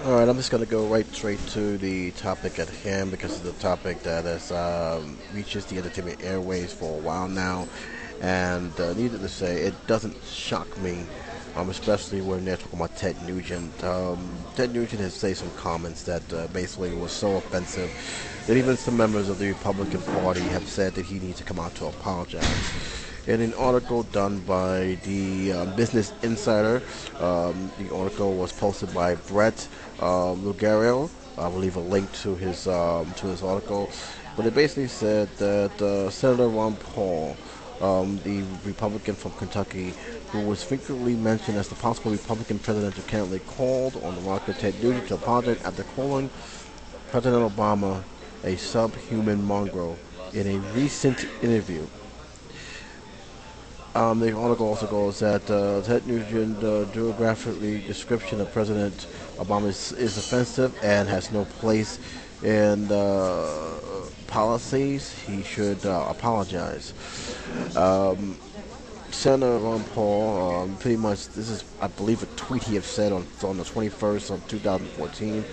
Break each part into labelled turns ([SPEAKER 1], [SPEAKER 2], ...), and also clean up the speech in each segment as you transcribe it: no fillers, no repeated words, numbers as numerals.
[SPEAKER 1] All right, I'm just going to go right straight to the topic at hand because it's a topic that has reaches the entertainment airways for a while now, and needless to say, it doesn't shock me, especially when they're talking about Ted Nugent. Ted Nugent has said some comments that basically was so offensive that even some members of the Republican Party have said that he needs to come out to apologize. In an article done by the Business Insider, the article was posted by Brett Lugario. I will leave a link to his article, but it basically said that Senator Ron Paul, the Republican from Kentucky, who was frequently mentioned as the possible Republican presidential candidate, called on the rocker Ted Nugent to apologize after calling President Obama a subhuman mongrel in a recent interview. The article also goes that Ted Nugent geographically description of President Obama is offensive and has no place in policies. He should apologize. Senator Ron Paul, pretty much, this is, I believe, a tweet he had said on the 21st of 2014.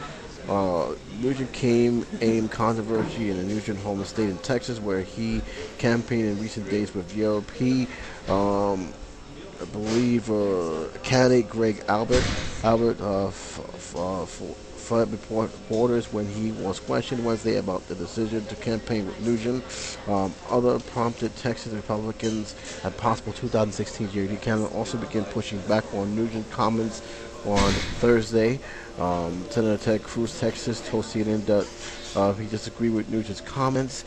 [SPEAKER 1] Nugent came aimed controversy in the Nugent home state in Texas, where he campaigned in recent days with Europe. I believe, candidate Greg Albert fled before reporters when he was questioned Wednesday about the decision to campaign with Nugent. Other prompted Texas Republicans at possible 2016 GOP candidate also began pushing back on Nugent comments on Thursday. Senator Ted Cruz, Texas, told CNN that he disagreed with Nugent's comments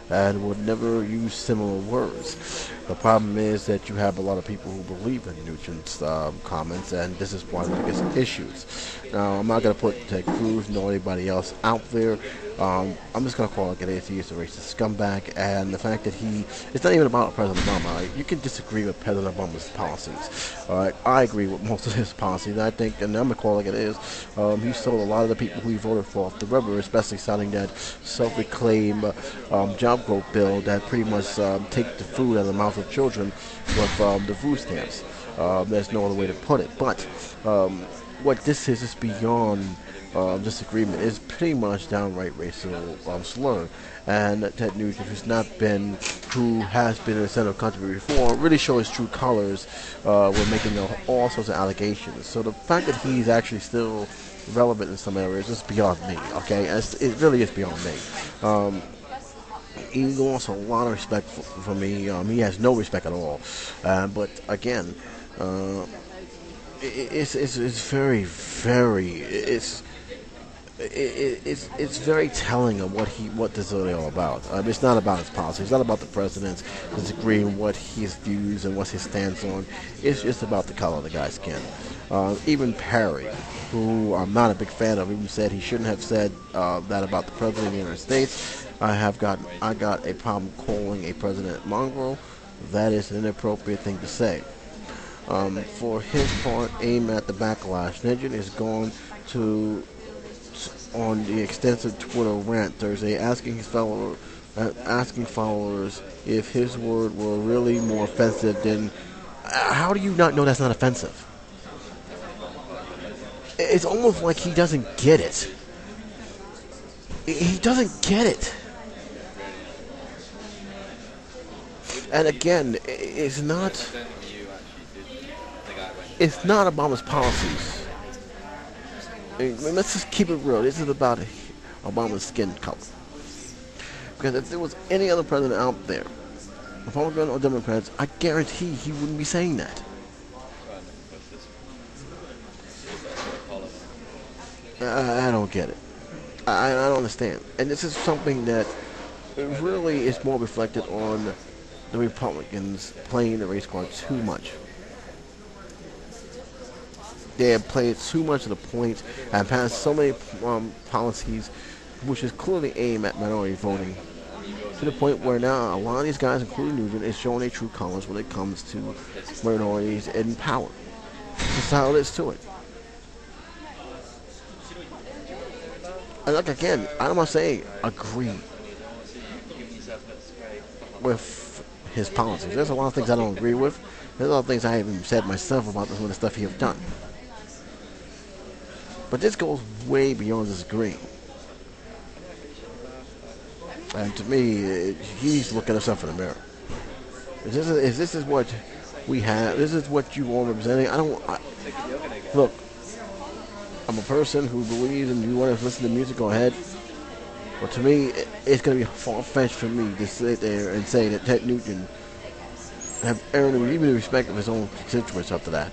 [SPEAKER 1] and would never use similar words. The problem is that you have a lot of people who believe in Nugent's comments, and this is one of the biggest issues. Now, I'm not going to put Ted Cruz nor anybody else out there. I'm just going to call it an atheist, a racist scumbag, and the fact that it's not even about President Obama. Right? You can disagree with President Obama's policies. All right? I agree with most of his policies. I think, and I'm going to call it like it is, he sold a lot of the people who he voted for off the river, especially signing that self-reclaimed job growth bill that pretty much take the food out of the mouth of children with the food stamps. There's no other way to put it. But what this is beyond disagreement is pretty much downright racial slur. And Ted Nugent, who has been in the center of country before, really show his true colors when making all sorts of allegations. So the fact that he's actually still relevant in some areas is beyond me. Okay, it really is beyond me. He lost a lot of respect for me. He has no respect at all. But again, it's very, very it's very telling of what this is really all about. It's not about his policy. It's not about the president's disagreeing what his views and what his stance on. It's just about the color of the guy's skin. Even Perry, who I'm not a big fan of, even said he shouldn't have said that about the president of the United States. I got a problem calling a president mongrel. That is an inappropriate thing to say. For his part, aim at the backlash. Nugent is going to on the extensive Twitter rant Thursday, asking followers if his word were really more offensive than. How do you not know that's not offensive? It's almost like he doesn't get it. He doesn't get it. And again, it's not Obama's policies. Let's just keep it real. This is about Obama's skin color. Because if there was any other president out there, Republican or Democrats, I guarantee he wouldn't be saying that. I don't get it. I don't understand. And this is something that really is more reflected on the Republicans playing the race card too much. They have played too much to the point and passed so many policies which is clearly aimed at minority voting, to the point where now a lot of these guys, including Nugent, is showing their true colors when it comes to minorities in power. That's how it is to it. And like again, I'm not saying agree with his policies. There's a lot of things I don't agree with. There's a lot of things I haven't said myself about some of the stuff he has done. But this goes way beyond this green. And to me, he needs to look at himself in the mirror. If this is what we have, this is what you all representing. Look, I'm a person who believes and you want to listen to music, go ahead. But to me, it's going to be far-fetched for me to sit there and say that Ted Nugent have earned even the respect of his own constituents after that.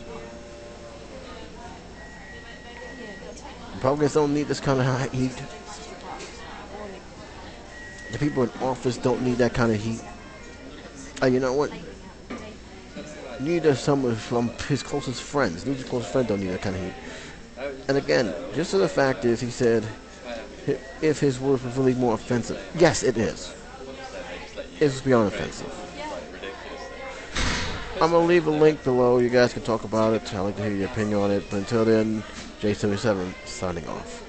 [SPEAKER 1] Republicans don't need this kind of heat. The people in office don't need that kind of heat. You know what? Neither some from his closest friends. Nugent's closest friends don't need that kind of heat. And again, just so the fact is, he said, if his words was really more offensive. Yes, it is. It's beyond offensive. I'm going to leave a link below. You guys can talk about it. I'd like to hear your opinion on it. But until then, J77 signing off.